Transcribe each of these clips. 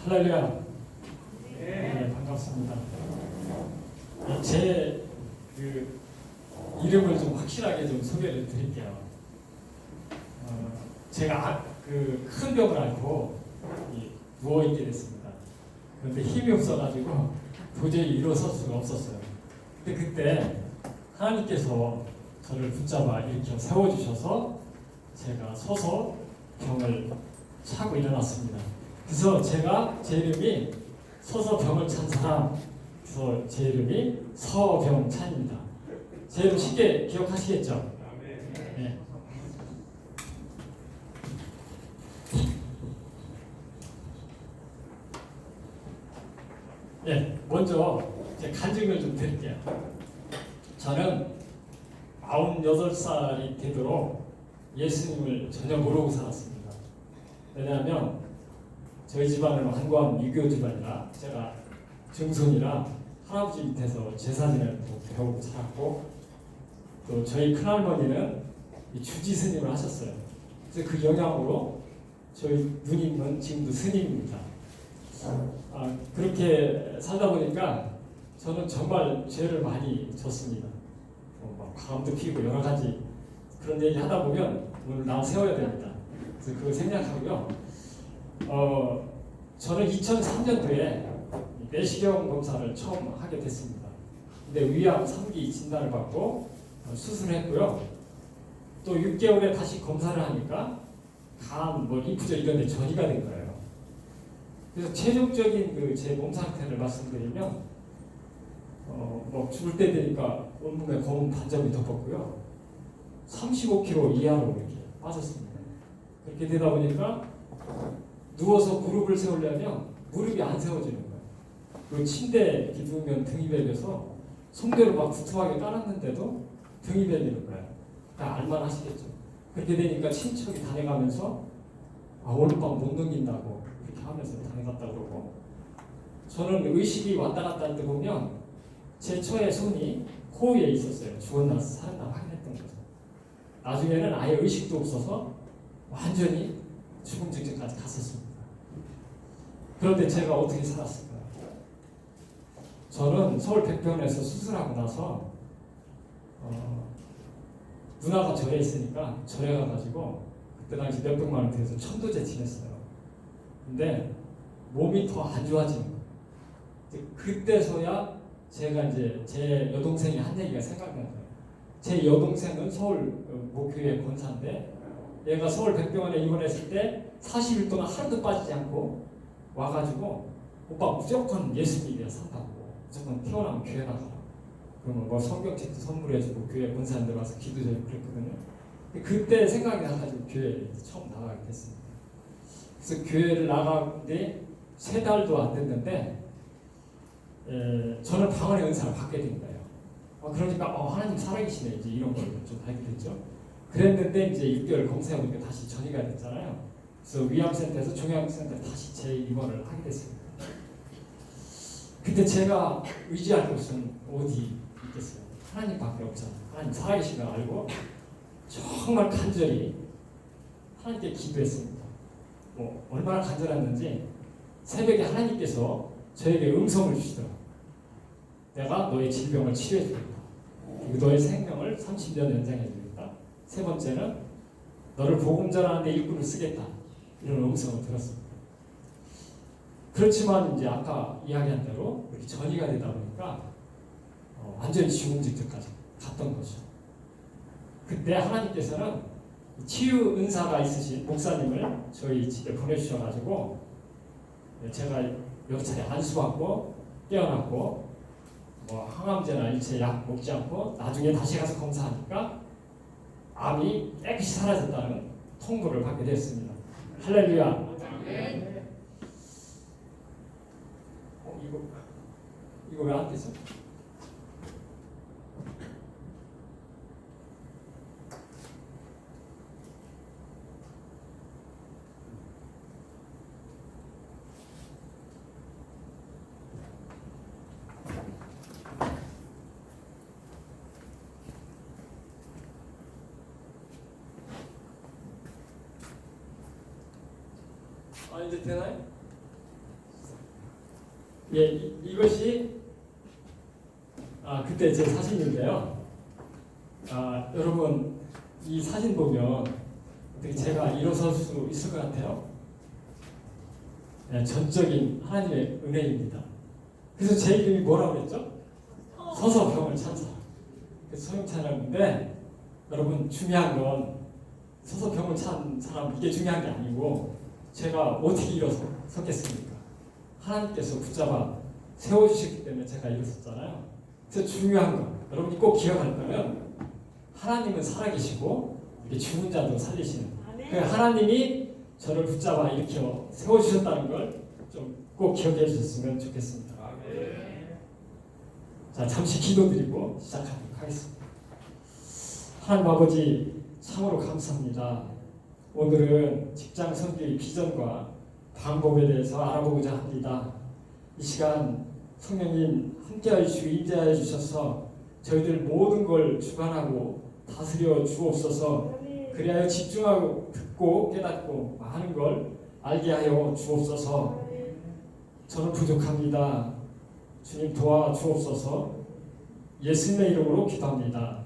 할렐루야. 네, 반갑습니다. 제 이름을 좀 확실하게 좀 소개를 드릴게요. 제가 큰 병을 앓고 누워 있게 됐습니다. 그런데 힘이 없어가지고 도저히 일어설 수가 없었어요. 근데 그때 하나님께서 저를 붙잡아 일으켜 세워주셔서 제가 서서 병을 차고 일어났습니다. 그래서 제 이름이 서서 병을 찬 사람, 그래서 제 이름이 서병찬입니다. 제 이름 쉽게 기억하시겠죠? 네. 네, 먼저 제 간증을 좀 드릴게요. 저는 98살이 되도록 예수님을 전혀 모르고 살았습니다. 왜냐하면 저희 집안은 완고한 유교 집안이라 제가 증손이라 할아버지 밑에서 제사 지내는 거 배우고 살았고, 또 저희 큰할머니는 주지 스님을 하셨어요. 그래서 그 영향으로 저희 누님은 지금도 스님입니다. 그렇게 살다 보니까 저는 정말 죄를 많이 졌습니다. 막 바람도 피고 여러 가지 그런 얘기 하다 보면 오늘 나 세워야 됩니다. 그래서 그거 생략하고요. 저는 2003년도에 내시경 검사를 처음 하게 됐습니다. 근데 위암 3기 진단을 받고 수술했고요. 또 6개월에 다시 검사를 하니까 간, 리프절 이런 데 전이가 된 거예요. 그래서 최종적인 제 몸 상태를 말씀드리면 죽을 때 되니까 온몸에 검은 반점이 덮었고요. 35kg 이하로 이렇게 빠졌습니다. 그렇게 되다 보니까 누워서 무릎을 세우려면 무릎이 안 세워지는 거예요. 그리고 침대에 누우면 등이 베려서 손대로 막 두툼하게 깔았는데도 등이 베리는 거예요. 다 알만하시겠죠. 그렇게 되니까 친척이 다녀가면서 오늘 밤 못 넘긴다고 그렇게 하면서 다녀갔다 그러고, 저는 의식이 왔다 갔다 할 때 보면 제 처의 손이 코 위에 있었어요. 죽었나 살았나 확인했던 거죠. 나중에는 아예 의식도 없어서 완전히 죽음 직전까지 갔었습니다. 그런데 제가 어떻게 살았을까요? 저는 서울 백병원에서 수술하고 나서 누나가 절에 있으니까 절에 가가지고 그때 당시 몇백만 원 들여서 천도제 지냈어요. 근데 몸이 더 안 좋아지는 거예요. 그때서야 제가 이제 제 여동생이 한 얘기가 생각나는 거예요. 제 여동생은 서울 모교회 권사인데 얘가 서울 백병원에 입원했을 때 40일 동안 하루도 빠지지 않고 와가지고 오빠 무조건 예수님이야 산다고, 무조건 태어나면 교회 나가라, 그러면 성경책도 선물해주고 교회 권사님들 와서 기도해주고 그랬거든요. 그때 생각이 나가지고 교회에 처음 나가게 됐습니다. 그래서 교회를 나가는데 3달도 안 됐는데 저는 방언의 은사를 받게 된 거예요. 그러니까 하나님 살아계시네 이제 이런 걸 좀 알게 됐죠. 그랬는데 이제 6개월 검사해보니까 다시 전이가 됐잖아요. 그래서 위암센터에서 종양센터에 다시 재입원을 하게 됐습니다. 그때 제가 의지할 곳은 어디 있겠어요? 하나님밖에 없잖아요. 하나님 살아계신 걸 알고 정말 간절히 하나님께 기도했습니다. 얼마나 간절했는지 새벽에 하나님께서 저에게 음성을 주시더라고요. 내가 너의 질병을 치료해 주겠다. 그리고 너의 생명을 30년 연장해 주겠다. 세 번째는 너를 복음 전하는 데 일꾼을 쓰겠다. 이런 음성을 들었습니다. 그렇지만 이제 아까 이야기한 대로 이렇게 전이가 되다 보니까 완전히 죽음 직전까지 갔던 거죠. 그때 하나님께서는 치유 은사가 있으신 목사님을 저희 집에 보내주셔가지고 제가 여러 차례 안수받고 깨어났고 항암제나 일체 약 먹지 않고 나중에 다시 가서 검사하니까 암이 깨끗이 사라졌다는 통보를 받게 됐습니다. 할렐루야. 이거 왜 안 되죠? 이제 되나요? 예, 이것이 그때 제 사진인데요. 여러분 이 사진 보면 어떻게 제가 일어설 수 있을 것 같아요? 네, 전적인 하나님의 은혜입니다. 그래서 제 이름이 뭐라고 그랬죠? 서서 병을 찬 사람. 그래서 소형찬양인데 여러분 중요한 건 서서 병을 찬 사람 이게 중요한 게 아니고 제가 어떻게 일어섰겠습니까? 하나님께서 붙잡아 세워주셨기 때문에 제가 일어섰잖아요. 그래서 중요한 거 여러분이 꼭 기억할 거면 하나님은 살아계시고 이렇게 죽은 자도 살리시는 그 하나님이 저를 붙잡아 일으켜 세워주셨다는 걸 좀 꼭 기억해 주셨으면 좋겠습니다. 자, 잠시 기도드리고 시작하도록 하겠습니다. 하나님 아버지 참으로 감사합니다. 오늘은 직장 선교의 비전과 방법에 대해서 알아보고자 합니다. 이 시간 성령님 함께하여 주시고 인자하여 주셔서 저희들 모든 걸 주관하고 다스려 주옵소서. 그리하여 집중하고 듣고 깨닫고 많은 걸 알게 하여 주옵소서. 저는 부족합니다. 주님 도와 주옵소서. 예수님의 이름으로 기도합니다.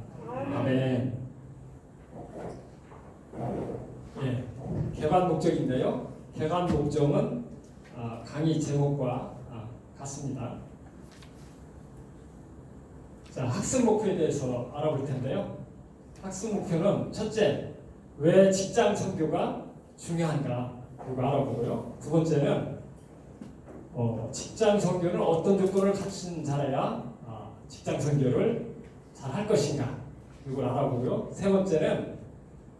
아멘. 예, 개관 목적인데요. 개관 목적은 강의 제목과 같습니다. 자, 학습 목표에 대해서 알아볼 텐데요. 학습 목표는 첫째, 왜 직장 선교가 중요한가 그거 알아보고요. 두 번째는 직장 선교는 어떤 조건을 갖춘 자라야 직장 선교를 잘 할 것인가 이걸 알아보고요. 세 번째는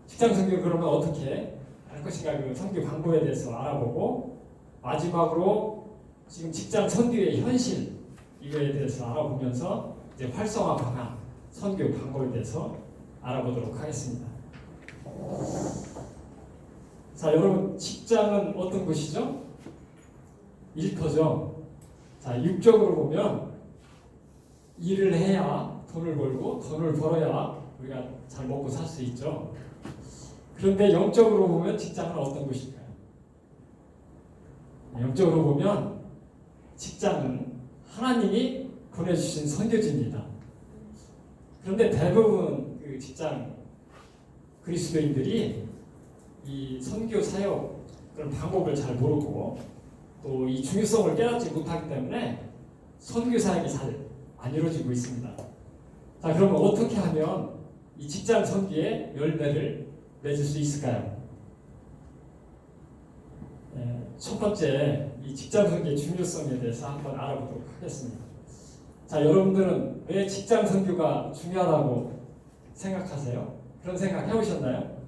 직장 선교를 그러면 어떻게 할 것인가 그 선교 방법에 대해서 알아보고 마지막으로 지금 직장 선교의 현실 이거에 대해서 알아보면서 이제 활성화 방안 선교 방법에 대해서 알아보도록 하겠습니다. 자, 여러분 직장은 어떤 곳이죠? 일터죠. 자, 육적으로 보면 일을 해야 돈을 벌고 돈을 벌어야 우리가 잘 먹고 살 수 있죠. 그런데 영적으로 보면 직장은 어떤 곳일까요? 영적으로 보면 직장은 하나님이 보내주신 선교지입니다. 그런데 대부분 그 직장 그리스도인들이 이 선교 사역 그런 방법을 잘 모르고 또 이 중요성을 깨닫지 못하기 때문에 선교 사역이 잘 안 이루어지고 있습니다. 자, 그러면 어떻게 하면 이 직장 선교의 열매를 맺을 수 있을까요? 첫 번째, 이 직장 선교의 중요성에 대해서 한번 알아보도록 하겠습니다. 자, 여러분들은 왜 직장 선교가 중요하다고 생각하세요? 그런 생각 해보셨나요?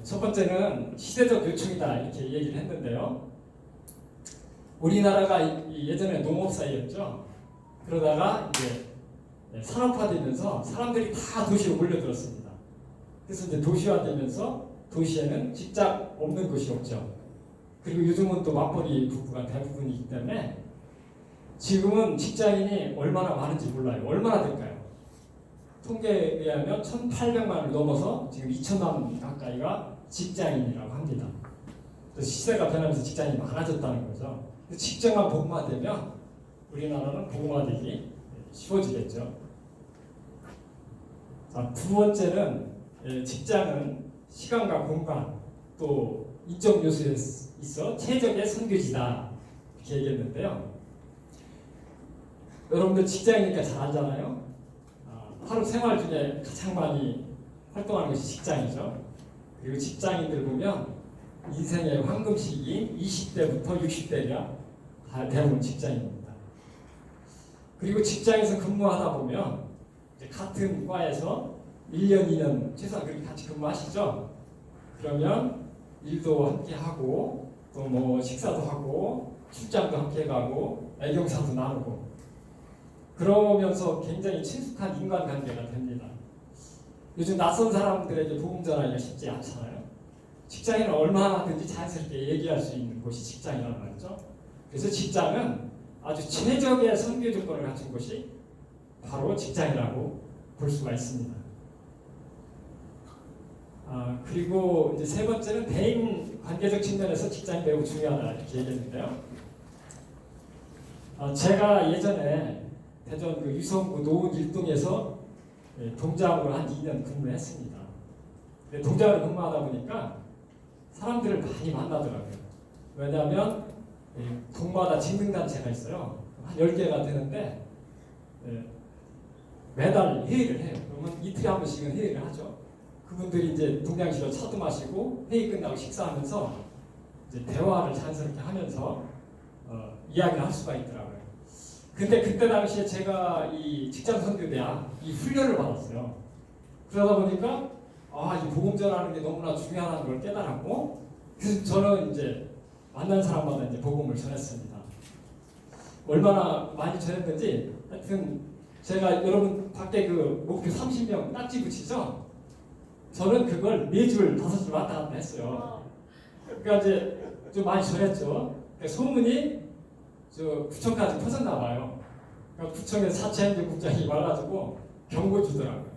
첫 번째는 시대적 요청이다 이렇게 얘기를 했는데요. 우리나라가 예전에 농업사회였죠. 그러다가 이제 산업화되면서 사람들이 다 도시로 몰려들었습니다. 그래서 이제 도시화되면서 도시에는 직장 없는 곳이 없죠. 그리고 요즘은 또 맞벌이 부부가 대부분이기 때문에 지금은 직장인이 얼마나 많은지 몰라요. 얼마나 될까요? 통계에 의하면 1,800만을 넘어서 지금 2,000만 가까이가 직장인이라고 합니다. 시대가 변하면서 직장인이 많아졌다는 거죠. 직장만 복음화되면 우리나라는 복음화되기 쉬워지겠죠. 자, 두 번째는 직장은 시간과 공간 또 인적 요소에 있어 최적의 선교지다 이렇게 얘기했는데요. 여러분들 직장이니까 잘 알잖아요. 하루 생활 중에 가장 많이 활동하는 것이 직장이죠. 그리고 직장인들 보면 인생의 황금 시기인 20대부터 60대가 다 대부분 직장인입니다. 그리고 직장에서 근무하다 보면 이제 같은 과에서 1년, 2년 최소한 그렇게 같이 근무하시죠. 그러면 일도 함께 하고 또 뭐 식사도 하고 출장도 함께 가고 애경사도 나누고 그러면서 굉장히 친숙한 인간관계가 됩니다. 요즘 낯선 사람들에게 복음 전하기가 쉽지 않잖아요. 직장인은 얼마든지 자연스럽게 얘기할 수 있는 곳이 직장이라는 말이죠. 그래서 직장은 아주 최적의 선교 조건을 갖춘 곳이 바로 직장이라고 볼 수가 있습니다. 그리고 이제 세 번째는 대인 관계적 측면에서 직장이 매우 중요하다 이렇게 얘기했는데요. 제가 예전에 대전 그 유성구 노원 일동에서 동장으로 한 2년 근무했습니다. 동장으로 근무하다 보니까 사람들을 많이 만나더라고요. 왜냐하면 동마다 진흥단체가 있어요. 한 10개가 되는데 매달 회의를 해요. 그러면 이틀에 한 번씩은 회의를 하죠. 그분들이 이제 동장실로 차도 마시고 회의 끝나고 식사하면서 이제 대화를 자연스럽게 하면서 이야기를 할 수가 있더라고요. 근데 그때 당시에 제가 이 직장선교대학 이 훈련을 받았어요. 그러다 보니까 이 복음 전하는 게 너무나 중요하다는 걸 깨달았고, 그래서 저는 이제 만난 사람마다 이제 복음을 전했습니다. 얼마나 많이 전했는지 하여튼 제가 여러분 밖에 그 목표 30명 딱지 붙이죠? 저는 그걸 4줄, 5줄 왔다 갔다 했어요. 그러니까 이제 좀 많이 전했죠. 그러니까 소문이 저 구청까지 퍼졌나 봐요. 그러니까 구청에서 사채행정국장이 와가지고 경고 주더라고요.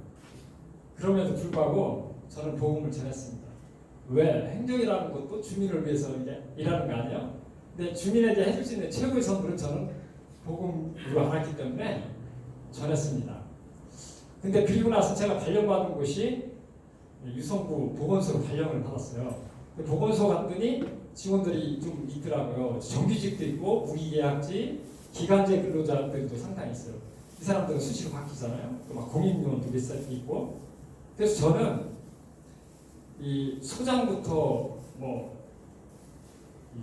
그럼에도 불구하고 저는 복음을 전했습니다. 왜? 행정이라는 것도 주민을 위해서 이제 일하는 거 아니에요? 근데 주민에게 해줄 수 있는 최고의 선물은 저는 복음으로 알았기 때문에 전했습니다. 근데 그리고 나서 제가 발령받은 곳이 유성구 보건소로 발령을 받았어요. 보건소 갔더니 직원들이 좀 있더라고요. 정규직도 있고 무기계약직, 기간제 근로자들도 상당히 있어요. 이 사람들은 수시로 바뀌잖아요. 또 막 공익요원도 몇 살 있고. 그래서 저는 이 소장부터 뭐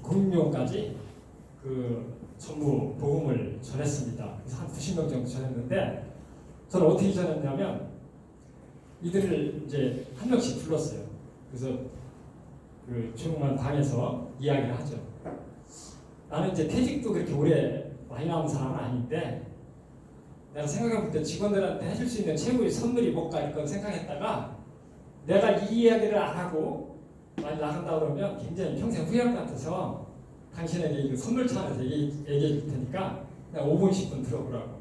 공익요원까지 그 전부 복음을 전했습니다. 그래서 한 90명 정도 전했는데 저는 어떻게 전했냐면 이들을 이제 한 명씩 불렀어요. 그래서 그 조그만 방에서 이야기를 하죠. 나는 이제 퇴직도 그렇게 오래 많이 남은 사람은 아닌데 내가 생각해볼 때 직원들한테 해줄 수 있는 최고의 선물이 뭘까 이런 생각했다가 내가 이 이야기를 안 하고 많이 나간다 그러면 굉장히 평생 후회할 것 같아서 당신에게 이거 선물 차원에서 얘기해 줄 테니까 그냥 5분 10분 들어보라고.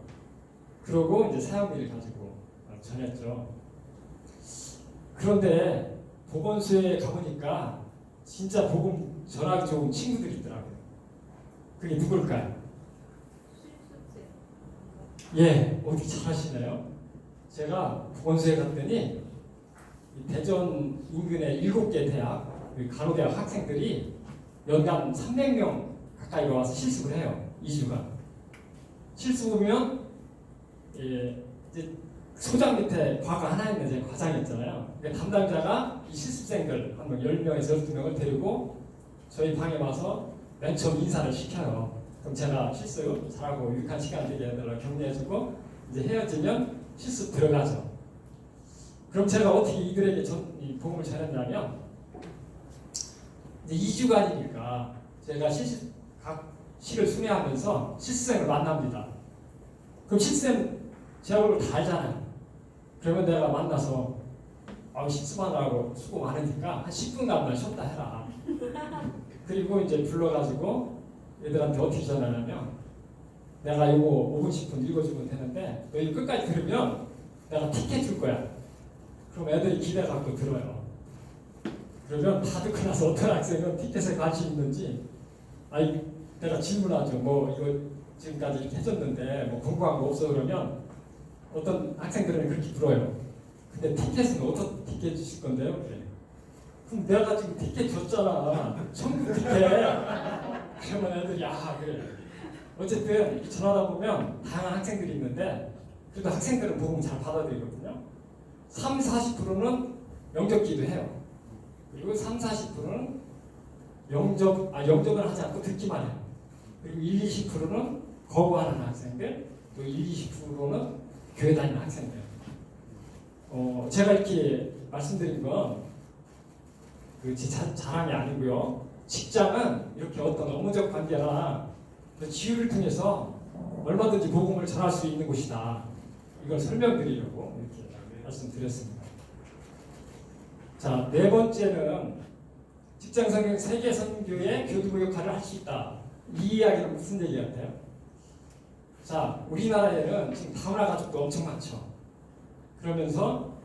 그러고 이제 사역비를 가지고 전했죠. 그런데 보건소에 가보니까 진짜 복음 전하기 좋은 친구들이 있더라고요. 그게 누굴까요? 예, 어디 잘하시네요. 제가 보건소에 갔더니 대전 인근의 7개 대학, 간호대학 학생들이 연간 300명 가까이 와서 실습을 해요. 2주간. 실습하면 이제 소장 밑에 과가 하나 있는 제 과장이 있잖아요. 그러니까 담당자가 이 실습생들 한 10명에서 12명을 데리고 저희 방에 와서 맨 처음 인사를 시켜요. 그럼 제가 실습 잘하고 유익한 시간 되게 해달라고 격려해주고 이제 헤어지면 실습 들어가죠. 그럼 제가 어떻게 이들에게 이 복음을 전했냐면 이제 2주간이니까 제가 각 실을 순회하면서 실습생을 만납니다. 그럼 실습생 제 얼굴 다 알잖아요. 그러면 내가 만나서 실습하느라고 수고 많으니까 한 10분간 쉬었다 해라. 그리고 이제 불러가지고 얘들한테 어떻게 전하냐면 내가 이거 5분 10분 읽어주면 되는데 너 이거 끝까지 들으면 내가 티켓 줄 거야. 그럼 애들이 기대 갖고 들어요. 그러면 다 듣고 나서 어떤 학생은 티켓에 관심 있는지 내가 질문하죠. 뭐 이거 지금까지 이렇게 해줬는데 뭐 궁금한 거 없어 그러면 어떤 학생들은 그렇게 물어요. 근데 티켓은 어떤 티켓 주실 건데요? 그래. 그럼 내가 지금 티켓 줬잖아. 천국 티켓. 그러면 애들이 그래. 어쨌든 이렇게 전하다 보면 다양한 학생들이 있는데 그래도 학생들은 복음 잘 받아들이거든요. 30-40%는 영접기도 해요. 그리고 30-40%는 영접을 하지 않고 듣기만 해요. 그리고 1-20%는 거부하는 학생들, 또 1-20%는 교회 다니는 학생들. 제가 이렇게 말씀드린 건 제 자랑이 아니고요. 직장은 이렇게 어떤 업무적 관계나 지유를 통해서 얼마든지 복음을 전할 수 있는 곳이다. 이걸 설명드리려고 이렇게 말씀드렸습니다. 자, 4번째는 직장 성경 세계 선교의 교두보 역할을 할 수 있다. 이 이야기는 무슨 얘기 같아요? 자, 우리나라에는 지금 다문화 가족도 엄청 많죠. 그러면서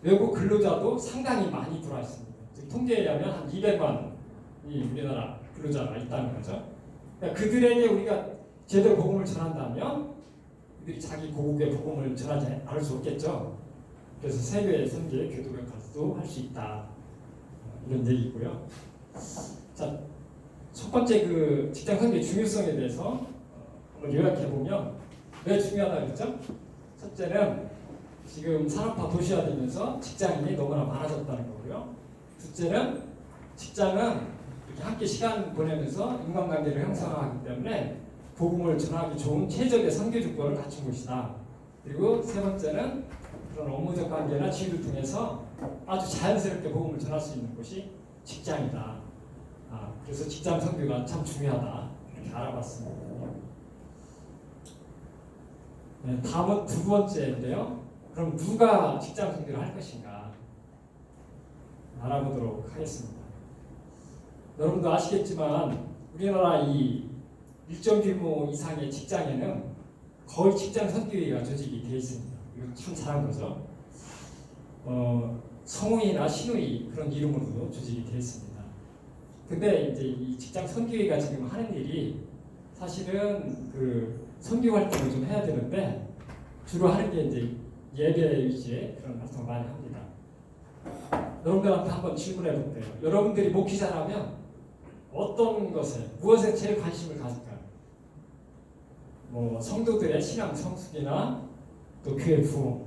외국 근로자도 상당히 많이 들어와 있습니다. 즉 통계에 의하면 한 200만이 우리나라 근로자가 있다는 거죠. 그러니까 그들에게 우리가 제대로 복음을 전한다면 그들이 자기 고국의 복음을 전하지 않을 수 없겠죠. 그래서 세계 선교의 교도관 가서도 할 수 있다. 이런 얘기고요. 자, 첫 번째 그 직장 선교의 중요성에 대해서 한번 요약해 보면 왜 중요하다고 그랬죠? 첫째는 지금 산업화 도시화되면서 직장인이 너무나 많아졌다는 거고요. 둘째는 직장은 이렇게 함께 시간 보내면서 인간관계를 형성하기 때문에 복음을 전하기 좋은 최적의 선교 조건을 갖춘 것이다. 그리고 세 번째는 그런 업무적 관계나 지위를 통해서 아주 자연스럽게 복음을 전할 수 있는 곳이 직장이다. 그래서 직장 선교가 참 중요하다. 이렇게 알아봤습니다. 네, 다음은 두 번째인데요. 그럼 누가 직장 선교를 할 것인가 알아보도록 하겠습니다. 여러분도 아시겠지만 우리나라 이 일정 규모 이상의 직장에는 거의 직장 선교회가 조직이 되어 있습니다. 이거 참 잘한 거죠. 성우이나 신우이 그런 이름으로도 조직이 되어 있습니다. 근데 이제 이 직장 선교회가 지금 하는 일이 사실은 그 선교 활동을 좀 해야 되는데 주로 하는 게 이제 예배 위주의 그런 활동을 많이 합니다. 여러분들한테 한번 질문해 볼게요. 여러분들이 목회자라면 어떤 것에, 무엇에 제일 관심을 가질까요? 뭐 성도들의 신앙 성숙이나 또 교회 부흥,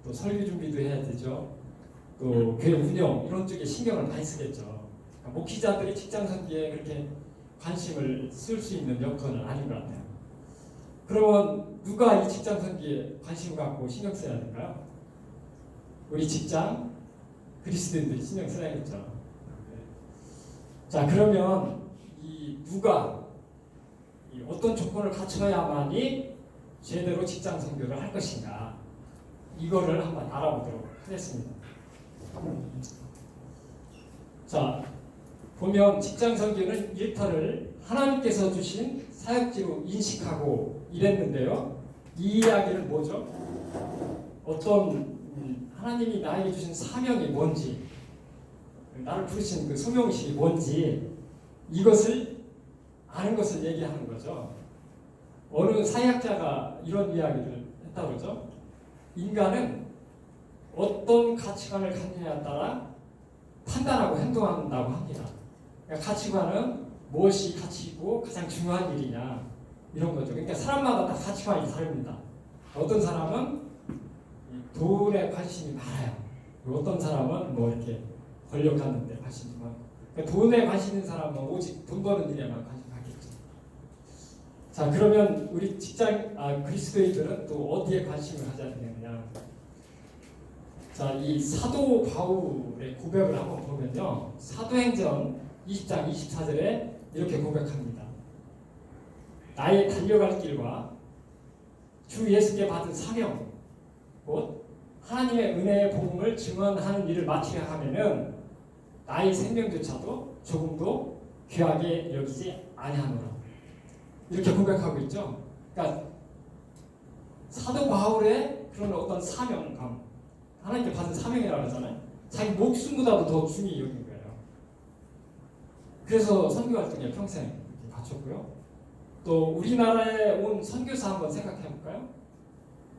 또 설교 준비도 해야 되죠. 또 교회 운영 이런 쪽에 신경을 많이 쓰겠죠. 그러니까 목회자들이 직장 선교에 그렇게 관심을 쓸 수 있는 여건은 아닌 것 같아요. 그러면 누가 이 직장 선교에 관심을 갖고 신경 써야 될까요? 우리 직장 그리스도인들이 신경 써야겠죠. 자, 그러면 이 누가 어떤 조건을 갖춰야만이 제대로 직장 선교를 할 것인가 이거를 한번 알아보도록 하겠습니다. 자, 보면 직장 선교는 일터를 하나님께서 주신 사역지로 인식하고 일했는데요. 이 이야기는 뭐죠? 어떤 하나님이 나에게 주신 사명이 뭔지, 나를 부르신 그 소명의식이 뭔지 이것을 아는 것을 얘기하는 거죠. 어느 사회학자가 이런 이야기를 했다고 그러죠. 인간은 어떤 가치관을 갖느냐에 따라 판단하고 행동한다고 합니다. 그러니까 가치관은 무엇이 가치이고 가장 중요한 일이냐 이런 거죠. 그러니까 사람마다 다 가치관이 다릅니다. 어떤 사람은 돈에 관심이 많아요. 어떤 사람은 뭐 이렇게 권력 갖는 데 관심이 많고. 그러니까 돈에 관심 있는 사람은 오직 돈 버는 일에만 관심 갖겠죠. 자, 그러면 우리 그리스도인들은 또 어디에 관심을 가져야 되느냐? 자, 이 사도 바울의 고백을 한번 보면요. 사도행전 20장 24절에 이렇게 고백합니다. 나의 달려갈 길과 주 예수께 받은 사명, 곧 하나님의 은혜의 복음을 증언하는 일을 마치려 하면은 나의 생명조차도 조금도 귀하게 여기지 아니하노라. 이렇게 고백하고 있죠. 그러니까 사도 바울의 그런 어떤 사명감, 하나님께 받은 사명이라고 하잖아요. 자기 목숨보다도 더 중히 여긴 거예요. 그래서 선교 활동에 평생 이렇게 바쳤고요. 또 우리나라에 온 선교사 한번 생각해 볼까요?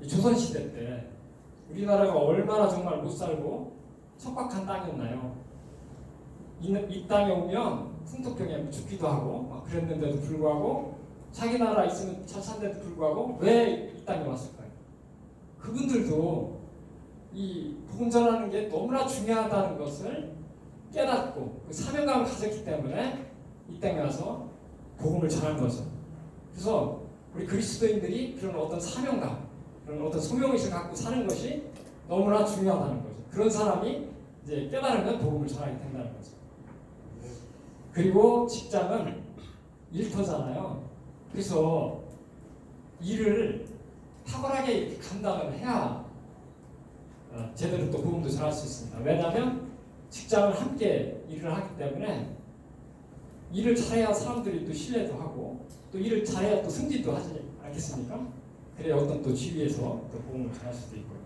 조선시대 때 우리나라가 얼마나 정말 못 살고 척박한 땅이었나요? 이 땅에 오면 풍토병에 죽기도 하고 막 그랬는데도 불구하고 자기 나라 있으면 잘 산데도 불구하고 왜 이 땅에 왔을까요? 그분들도 이 복음 전하는 게 너무나 중요하다는 것을 깨닫고 그 사명감을 가졌기 때문에 이 땅에 와서 복음을 전한 거죠. 그래서 우리 그리스도인들이 그런 어떤 사명감, 그런 어떤 소명의식을 갖고 사는 것이 너무나 중요하다는 거죠. 그런 사람이 이제 깨달으면 복음을 전하게 된다는 거죠. 그리고 직장은 일터잖아요. 그래서 일을 탁월하게 이렇게 감당을 해야 제대로 또 복음도 전할 수 있습니다. 왜냐하면 직장을 함께 일을 하기 때문에 일을 잘해야 사람들이 또 신뢰도 하고 또 일을 잘해야 또 승진도 하지 않겠습니까? 그래야 어떤 또 지위에서 또 복음을 전할 수도 있고요.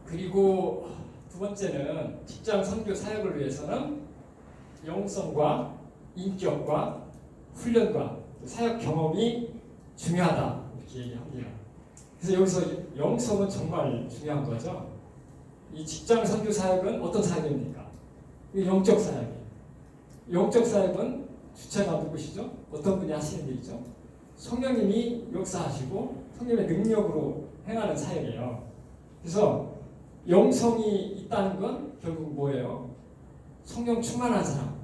그리고 두 번째는 직장 선교 사역을 위해서는 영성과 인격과 훈련과 사역 경험이 중요하다 이렇게 얘기합니다. 그래서 여기서 영성은 정말 중요한 거죠. 이 직장 선교 사역은 어떤 사역입니까? 영적 사역이에요. 영적 사역은 주체가 누구시죠? 어떤 분이 하시는 일이죠? 성령님이 역사하시고 성령의 능력으로 행하는 사역이에요. 그래서 영성이 있다는 건 결국 뭐예요? 성령 충만한 사람.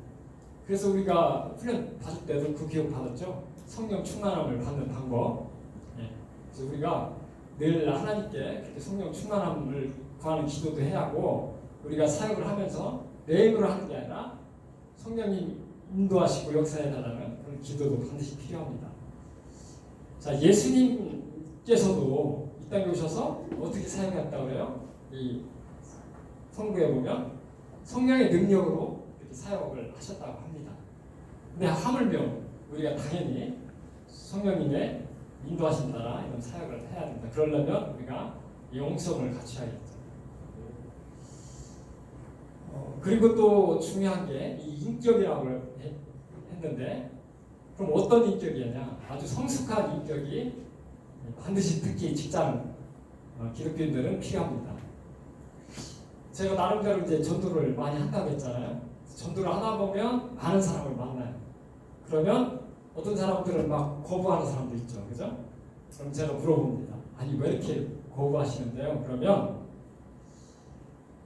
그래서 우리가 훈련 받을 때도 그 기억 받았죠? 성령 충만함을 받는 방법. 그래서 우리가 늘 하나님께 그렇게 성령 충만함을 구하는 기도도 해야 하고, 우리가 사역을 하면서 내 힘으로 하는 게 아니라 성령님 인도하시고 역사해달라는 그런 기도도 반드시 필요합니다. 자, 예수님께서도 이 땅에 오셔서 어떻게 사역했다고 그래요? 이 성부에 보면 성령의 능력으로 이렇게 사역을 하셨다고 합니다. 근데 하물며 우리가 당연히 성령님의 인도하신 따라 이런 사역을 해야 된다. 그러려면 우리가 영성을 갖춰야겠죠. 그리고 또 중요한 게 이 인격이라고 했는데, 그럼 어떤 인격이냐? 아주 성숙한 인격이 반드시 특히 직장 기독교인들은 필요합니다. 제가 나름대로 이제 전도를 많이 한다고 했잖아요. 전도를 하다 보면 많은 사람을 만나요. 그러면 어떤 사람들은 막 거부하는 사람도 있죠. 그죠? 그럼 제가 물어봅니다. 아니, 왜 이렇게 거부하시는데요? 그러면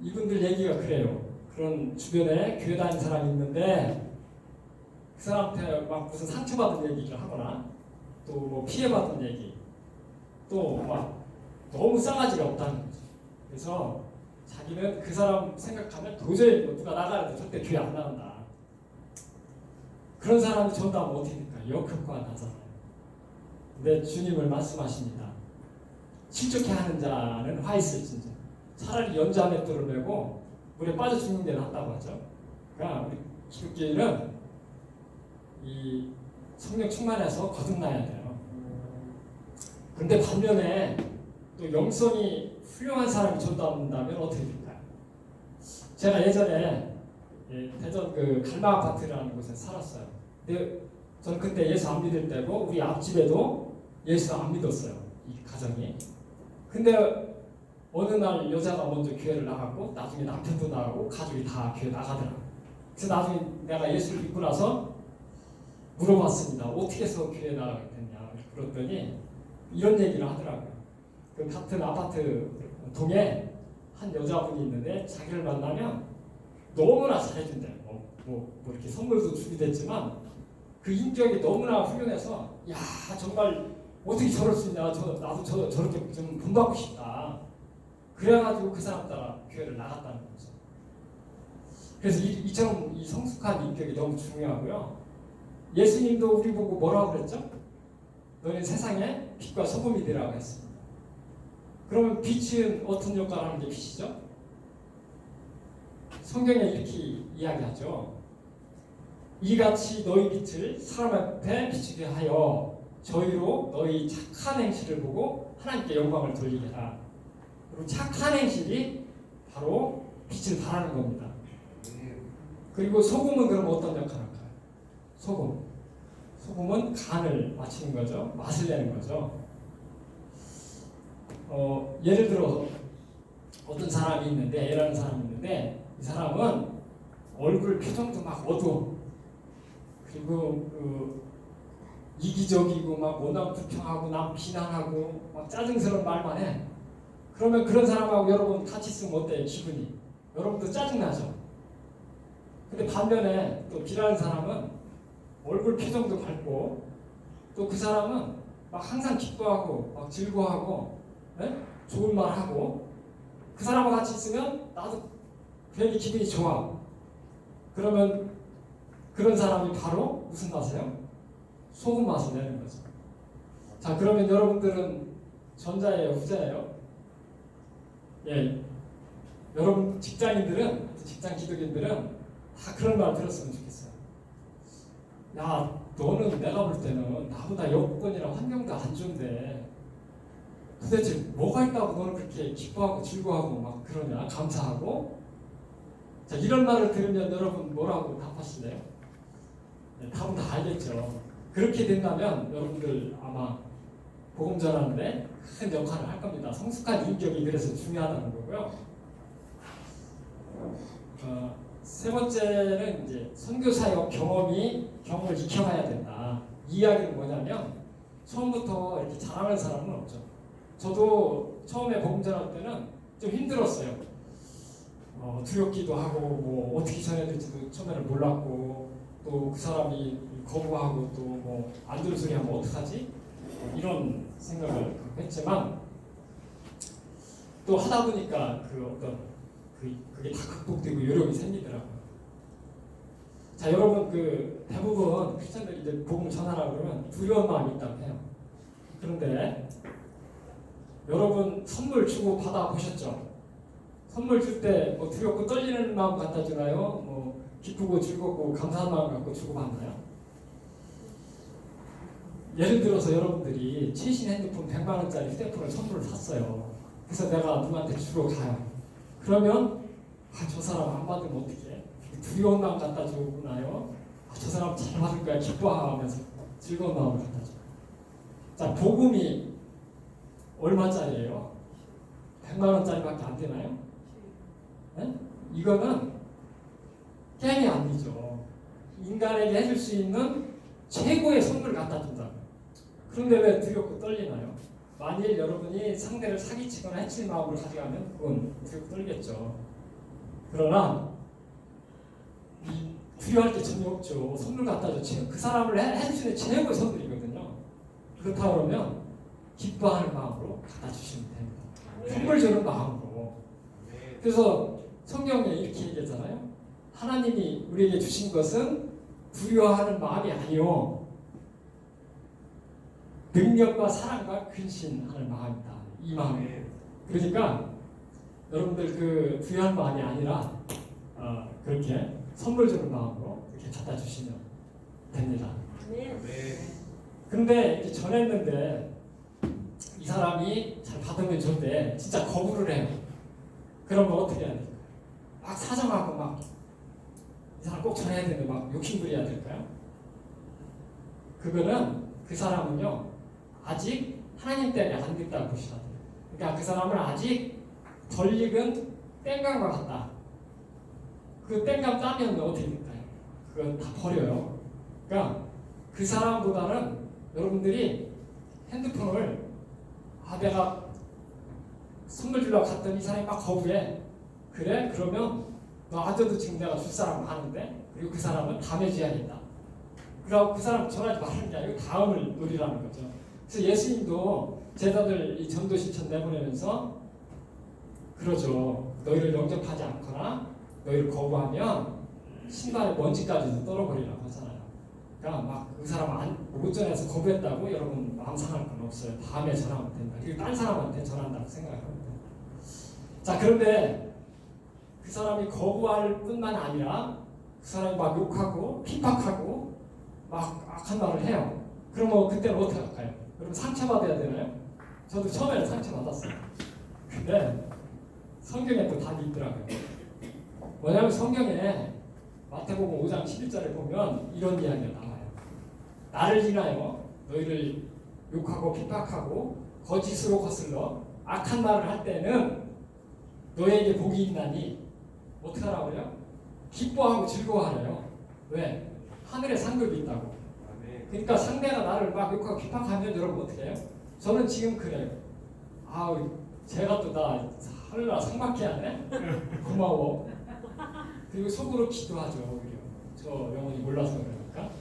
이분들 얘기가 그래요. 그런 주변에 교회 다니는 사람이 있는데 그 사람한테 막 무슨 상처받은 얘기를 하거나 또 뭐 피해받은 얘기, 또 막 너무 싸가지가 없다는 거죠. 그래서 자기는 그 사람 생각하면 도저히 뭐 누가 나가는데 절대 교회 안 나간다. 그런 사람이 전도하면 어떻게 될까? 역효과가 나잖아요. 근데 주님을 말씀하십니다. 실족해 하는 자는 화 있을진저. 차라리 연자맷돌을 메고 물에 빠져 죽는 게 낫다고 하죠. 그러니까 우리 기독교인은 이 성령 충만해서 거듭나야 돼요. 그런데 반면에 또 영성이 훌륭한 사람이 전도한다면 어떻게 될까요? 제가 예전에 대전 그 갈마 아파트라는 곳에 살았어요. 근데 저는 그때 예수 안 믿을 때고 우리 앞집에도 예수 안 믿었어요. 이 가정이. 근데 어느 날 여자가 먼저 교회를 나갔고 나중에 남편도 나가고 가족이 다 교회 나가더라. 그래서 나중에 내가 예수를 믿고 나서 물어봤습니다. 어떻게 해서 교회 나가게 됐냐 그랬더니 이런 얘기를 하더라고요. 그 같은 아파트 동에 한 여자분이 있는데 자기를 만나면 너무나 잘해준대요. 뭐 이렇게 선물도 준비됐지만 그 인격이 너무나 훌륭해서 야 정말 어떻게 저럴 수 있냐, 나도 저렇게 좀 본받고 싶다. 그래가지고 그 사람 따라 교회를 나갔다는 거죠. 그래서 이처럼 이 성숙한 인격이 너무 중요하고요. 예수님도 우리 보고 뭐라고 그랬죠? 너는 세상의 빛과 소금이 되라고 했습니다. 그러면 빛은 어떤 역할을 하는 게 빛이죠? 성경에 이렇게 이야기하죠. 이같이 너희 빛을 사람 앞에 비추게 하여 저희로 너희 착한 행실을 보고 하나님께 영광을 돌리게 하라. 그리고 착한 행실이 바로 빛을 발하는 겁니다. 그리고 소금은 그럼 어떤 역할을 할까요? 소금은 간을 맞추는 거죠. 맛을 내는 거죠. 예를 들어 어떤 사람이 있는데, A라는 사람이 있는데 이 사람은 얼굴 표정도 막 어두워. 그리고 이기적이고 막 원한 불평하고 남 비난하고 막 짜증스러운 말만 해. 그러면 그런 사람하고 여러분 같이 있으면 어때요? 기분이? 여러분도 짜증나죠? 근데 반면에 또 B라는 사람은 얼굴 표정도 밝고 또 그 사람은 막 항상 기뻐하고 막 즐거워하고 좋은 말 하고 그 사람과 같이 있으면 나도 괜히 기분이 좋아. 그러면 그런 사람이 바로 무슨 맛이에요? 소금 맛을 내는 거죠. 자, 그러면 여러분들은 전자예요, 후자예요? 예, 여러분 직장인들은, 직장 기독인들은 다 그런 말 들었으면 좋겠어요. 야, 너는 내가 볼 때는 나보다 여건이랑 환경도 안 좋은데 도대체 뭐가 있다고 너는 그렇게 기뻐하고 즐거워하고 막 그러냐, 감사하고. 자, 이런 말을 들으면 여러분 뭐라고 답하실래요? 네, 답은 다 알겠죠. 그렇게 된다면 여러분들 아마 복음 전하는데 큰 역할을 할 겁니다. 성숙한 인격이 그래서 중요하다는 거고요. 세 번째는 이제 선교사역 경험을 익혀가야 된다. 이 이야기는 뭐냐면 처음부터 이렇게 잘하는 사람은 없죠. 저도 처음에 복음 전할 때는 좀 힘들었어요. 두렵기도 하고 뭐 어떻게 전해야 될지도 처음에는 몰랐고 또 그 사람이 거부하고 또 뭐 안 좋은 소리 하면 어떡하지? 이런 생각을 했지만 또 하다 보니까 그게 다 극복되고 요령이 생기더라고요. 자, 여러분 대부분 크리스천들이 이제 복음 전하라 그러면 두려운 마음이 있다고 해요. 그런데 여러분 선물 주고 받아 보셨죠? 선물 줄 때 뭐 두렵고 떨리는 마음 갖다 주나요? 뭐 기쁘고 즐겁고 감사한 마음 갖고 주고 받나요? 예를 들어서 여러분들이 최신 핸드폰 100만 원짜리 휴대폰을 선물을 샀어요. 그래서 내가 누구한테 주러 가요. 그러면 저 사람 안 받으면 어떡해? 두려운 마음 갖다 주나요? 저 사람 잘 받을 거야 기뻐하면서 즐거운 마음을 갖다 줘. 자, 복음이 얼마짜리예요? 100만 원짜리밖에 안 되나요? 네? 이거는 게임이 아니죠. 인간에게 해줄 수 있는 최고의 선물을 갖다 준다. 그런데 왜 두렵고 떨리나요? 만일 여러분이 상대를 사기치거나 해칠 마음을 가져가면 그건 두렵고 떨겠죠. 그러나 두려워할 게 전혀 없죠. 선물 갖다 주지. 그 사람을 해주시는 최고의 선물이거든요. 그렇다 그러면 기뻐하는 마음으로 갖다 주시면 됩니다. 선물 주는 마음으로. 그래서 성경에 이렇게 얘기하잖아요. 하나님이 우리에게 주신 것은 두려워하는 마음이 아니요 능력과 사랑과 근신하는 마음이다. 이 마음이에요. 그러니까 여러분들 두려워하는 마음이 아니라 그렇게 선물 주는 마음으로 이렇게 갖다 주시면 됩니다. 그런데 이렇게 전했는데 이 사람이 잘 받으면 좋은데 진짜 거부를 해요. 그러면 어떻게 해야 될까요? 막 사정하고 막 이 사람 꼭 전해야 되는데 막 욕심부려야 될까요? 그거는 그 사람은요 아직 하나님 때문에 안 됐다고 보시면 돼요. 그러니까 그 사람은 아직 덜 익은 땡감과 같다. 그 땡감 따면 어떻게 될까요? 그건 다 버려요. 그러니까 그 사람보다는 여러분들이 핸드폰을 내가 선물 주려고 갔더니 이 사람이 막 거부해. 그래? 그러면 너 아저도 지금 내가 줄 사람 많은데 그리고 그 사람은 다음에 줘야겠다. 그러고 그 사람 전하지 말라는 게 아니고 다음을 노리라는 거죠. 그래서 예수님도 제자들 이 전도 실천 내보내면서 그러죠. 너희를 영접하지 않거나 너희를 거부하면 신발에 먼지까지도 떨어버리라고 하잖아요. 그러니까 막 그 사람 못 전해서 거부했다고 여러분 마음 상할 건 없어요. 다음에 전하면 된다. 그리고 딴 사람한테 전한다고 생각합니다. 자, 그런데 그 사람이 거부할 뿐만 아니라 그 사람이 막 욕하고 핍박하고 막 악한 말을 해요. 그러면 그때는 어떻게 할까요? 여러분 상처받아야 되나요? 저도 처음에는 상처받았어요. 근데 성경에 또 답이 있더라고요. 뭐냐면 성경에 마태복음 5장 11절에 보면 이런 이야기가 나와요. 나를 인하여 너희를 욕하고 핍박하고 거짓으로 거슬러 악한 말을 할 때는 너에게 복이 있나니 어떻게 하라고요? 기뻐하고 즐거워하래요. 왜? 하늘에 상급이 있다고. 그러니까 상대가 나를 막 욕하고 핍박하면 여러분 어떻게 해요? 저는 지금 그래요. 제가 또 나 하늘나라 상받게 하네? 고마워. 그리고 속으로 기도하죠. 오히려. 저 영혼이 몰라서 그러니까.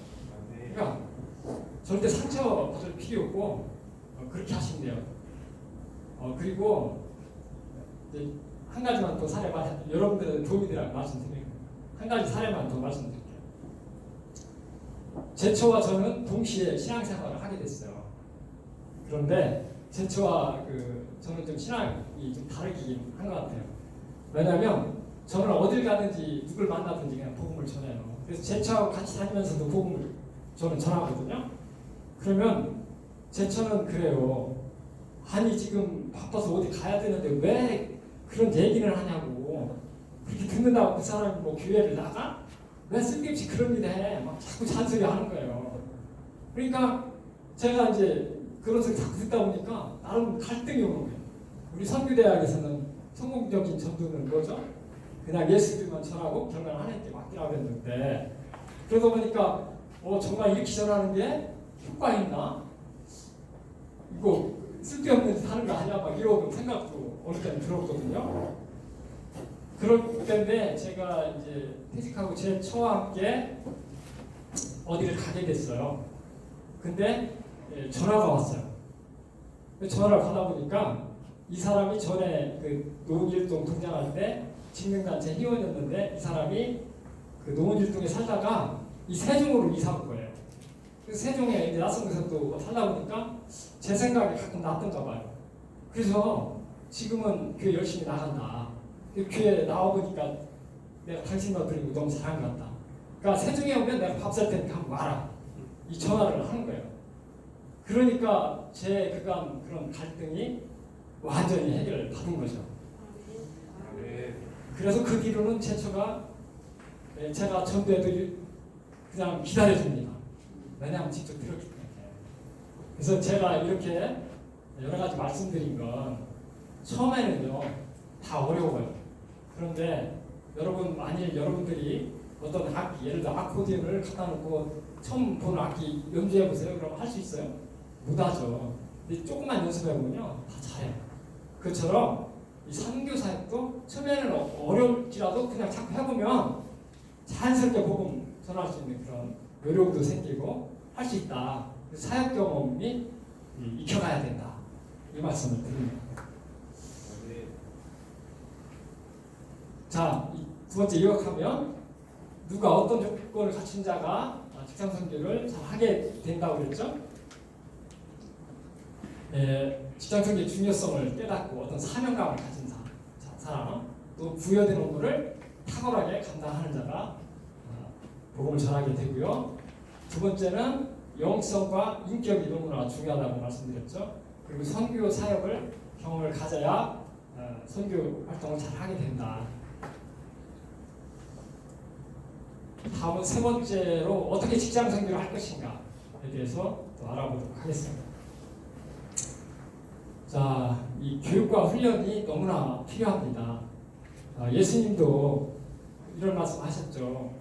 그러니까 절대 상처 받을 필요 없고 그렇게 하시면 돼요. 그리고 이제 한 가지만 더 여러분들한테 도움이 되라고 말씀드립니다. 한 가지 사례만 더 말씀드릴게요. 제초와 저는 동시에 신앙생활을 하게 됐어요. 그런데 제초와 저는 좀 신앙이 좀 다르긴 한 것 같아요. 왜냐하면 저는 어딜 가든지 누굴 만나든지 그냥 복음을 전해요. 그래서 제초하고 같이 다니면서도 복음을 저는 전하거든요. 그러면 제초는 그래요. 아니 지금 바빠서 어디 가야 되는데 왜 그런 얘기를 하냐고. 그렇게 듣는다고 그 사람이 뭐 교회를 나가? 왜 쓸데없이 그런 일 해? 막 자꾸 잔소리 하는 거예요. 그러니까 제가 이제 그런 소리 자꾸 듣다 보니까 나름 갈등이 오는 거예요. 우리 선교대학에서는 성공적인 전도는 뭐죠? 그냥 예수들만 전하고 결과는 하나님께 맡기라고 했는데, 그러다 보니까 정말 이렇게 전하는 게 효과 있나? 이거 쓸데없는 짓 하는 거 아니야? 막 이런 생각도 어느 때는 들었거든요. 그럴 때인데 제가 이제 퇴직하고 제 처와 함께 어디를 가게 됐어요. 근데 전화가 왔어요. 전화를 받아보니까 이 사람이 전에 그 노원일동 동장할 때 직능단체 회원이었는데, 이 사람이 그 노원일동에 살다가 이 세종으로 이사 온 거예요. 그래서 세종에 이제 낯선 곳에서 또 살다 보니까 제 생각이 가끔 났던가 봐요. 그래서 지금은 교회 열심히 나간다. 교회 나와보니까 내가 당신 너들이 너무 잘한 것 같다. 그러니까 세종에 오면 내가 밥 살 테니까 한번 와라. 이 전화를 하는 거예요. 그러니까 제 그간 그런 갈등이 완전히 해결을 받은 거죠. 그래서 그 뒤로는 제가 전도해도 그냥 기다려줍니다. 왜냐하면 직접 들었기 때문에. 그래서 제가 이렇게 여러 가지 말씀드린 건 처음에는요 다 어려워요. 그런데 만일 여러분들이 어떤 악기, 예를 들어 아코디언을 갖다 놓고 처음 보는 악기 연주해 보세요. 그럼 할 수 있어요? 못하죠. 근데 조금만 연습해 보면요 다 잘해요. 그처럼 이 선교 사역도 처음에는 어려울지라도 그냥 자꾸 해보면 자연스럽게 복음 전할 수 있는 그런 요령도 생기고 할 수 있다. 사역 경험이 익혀가야 된다. 이 말씀을 드립니다. 자, 두 번째 요약하면 누가 어떤 조건을 갖춘 자가 직장 선교를 잘 하게 된다고 그랬죠? 직장 선교의 중요성을 깨닫고 어떤 사명감을 가진 사람, 또 부여된 업무를 탁월하게 감당하는 자가 복음을 전하게 되고요. 두 번째는 영성과 인격이 너무나 중요하다고 말씀드렸죠. 그리고 선교 사역을 경험을 가져야 선교 활동을 잘 하게 된다. 다음은 세 번째로 어떻게 직장 선교를 할 것인가에 대해서 또 알아보도록 하겠습니다. 자, 이 교육과 훈련이 너무나 필요합니다. 예수님도 이런 말씀 하셨죠.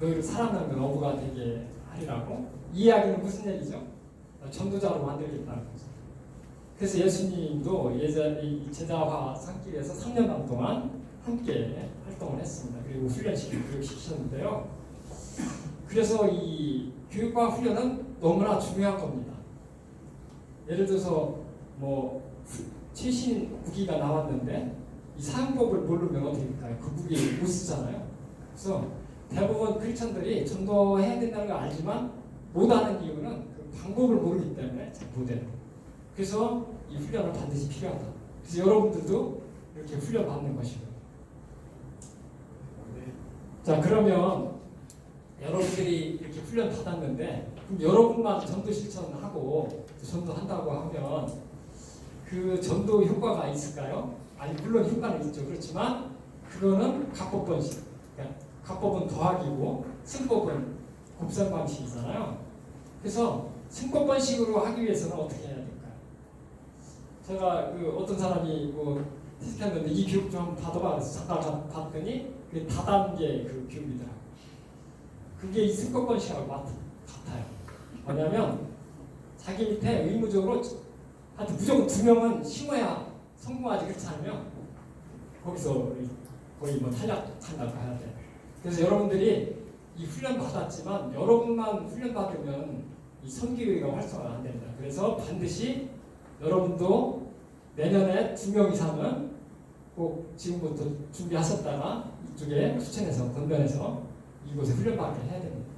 너희를 사랑하는 건 어부가 되게 하리라고. 이 이야기는 무슨 얘기죠? 전도자로 만들겠다는 거죠. 그래서 예수님도 이 제자화 산길에서 3년 동안 함께 활동을 했습니다. 그리고 훈련시키고 교육시키셨는데요. 그래서 이 교육과 훈련은 너무나 중요한 겁니다. 예를 들어서 최신 무기가 나왔는데 이 사용법을 모르면 어떻게 될까요? 그 무기 못 쓰잖아요. 그래서 대부분 크리스천들이 전도해야 된다는 걸 알지만 못하는 이유는 그 방법을 모르기 때문에 잘 못해요. 그래서 이 훈련을 반드시 필요하다. 그래서 여러분들도 이렇게 훈련 받는 것이고요. 자, 그러면 여러분들이 이렇게 훈련 받았는데 그럼 여러분만 전도 실천하고 전도한다고 하면 그 전도 효과가 있을까요? 아니, 물론 효과는 있죠. 그렇지만 그거는 가법번식. 그러니까 가법은 더하기고 승법은 곱셈 방식이잖아요. 그래서 승법번식으로 하기 위해서는 어떻게 해야 될까요? 제가 어떤 사람이 테스트했는데 이 교육 좀 받아봐. 그래서 잠깐 봤더니 그게 다단계 그 교육이더라고요. 그게 이 승법번식하고 같아요. 뭐냐면 자기 밑에 의무적으로 하여튼 무조건 2명은 심어야 성공하지. 그렇지 않으면 거기서 거의 탈락한다고 해야 돼. 그래서 여러분들이 이 훈련 받았지만 여러분만 훈련 받으면 이 선교회가 활성화가 안 됩니다. 그래서 반드시 여러분도 내년에 2명 이상은 꼭 지금부터 준비하셨다가 이쪽에 추천해서 건변해서 이곳에 훈련받게 해야 됩니다.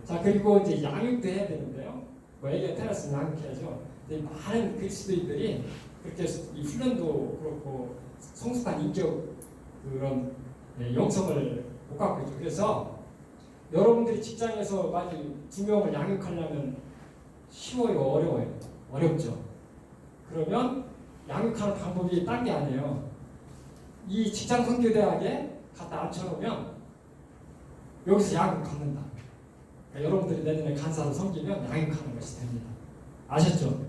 자, 그리고 이제 양육도 해야 되는데요. 애기가 태어났으면 양육해야죠. 근데 많은 그리스도인들이 그렇게 이 훈련도 그렇고 성숙한 인격 그런 영성을 못 갖고 있죠. 그래서 여러분들이 직장에서 많이 2명을 양육하려면 쉬워요, 어려워요? 어렵죠. 그러면 양육하는 방법이 딴 게 아니에요. 이 직장선교대학에 갖다 앉혀놓으면 여기서 양육 받는다. 그러니까 여러분들이 내년에 간사로 섬기면 양육하는 것이 됩니다. 아셨죠?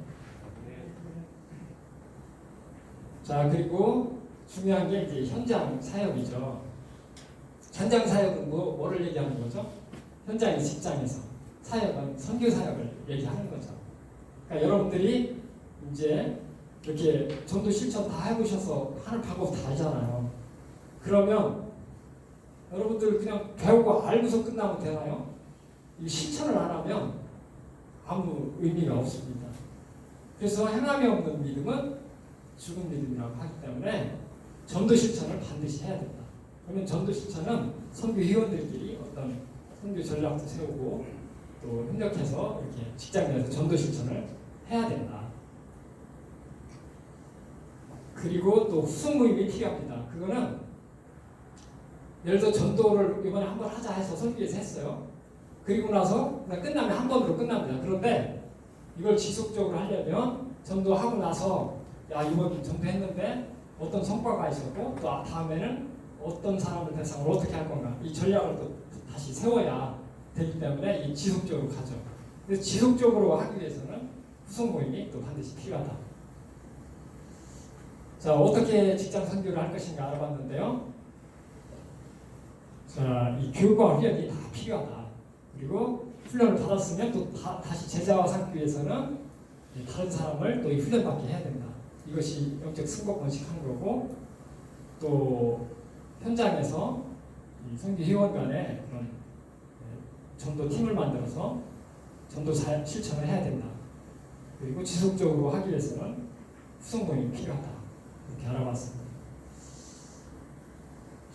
자, 그리고 중요한 게 이제 현장 사역이죠. 현장 사역은 뭐를 얘기하는 거죠? 현장의 직장에서 사역은 선교 사역을 얘기하는 거죠. 그러니까 여러분들이 이제 이렇게 전도 실천 다 해보셔서 하는 방법 다 알잖아요. 그러면 여러분들 그냥 배우고 알고서 끝나면 되나요? 이 실천을 안 하면 아무 의미가 없습니다. 그래서 행함이 없는 믿음은 죽은 믿음이라고 하기 때문에 전도 실천을 반드시 해야 된다. 그러면 전도 실천은 선교 회원들끼리 어떤 선교 전략도 세우고 또 협력해서 이렇게 직장 내에서 전도 실천을 해야 된다. 그리고 또 후속 모임이 필요합니다. 그거는 예를 들어 전도를 이번에 한번 하자 해서 선교에서 했어요. 그리고 나서 끝나면 한 번으로 끝납니다. 그런데 이걸 지속적으로 하려면 전도하고 나서 야 이번 전도했는데 어떤 성과가 있었고 또 다음에는 어떤 사람을 대상으로 어떻게 할 건가 이 전략을 또 다시 세워야 되기 때문에 이 지속적으로 가죠. 그래서 지속적으로 하기 위해서는 후속 모임이 또 반드시 필요하다. 자, 어떻게 직장 선교를 할 것인가 알아봤는데요. 자, 이 교육과 훈련이 다 필요하다. 그리고 훈련을 받았으면 또 다시 제자화 삼기 위해서는 다른 사람을 또 이 훈련받게 해야 된다. 이것이 영적 승복 번식하는 거고 또 현장에서 이 선교 회원 간에 그런 전도 팀을 만들어서 전도 실천을 해야 된다. 그리고 지속적으로 하기 위해서는 후속 모임이 필요하다.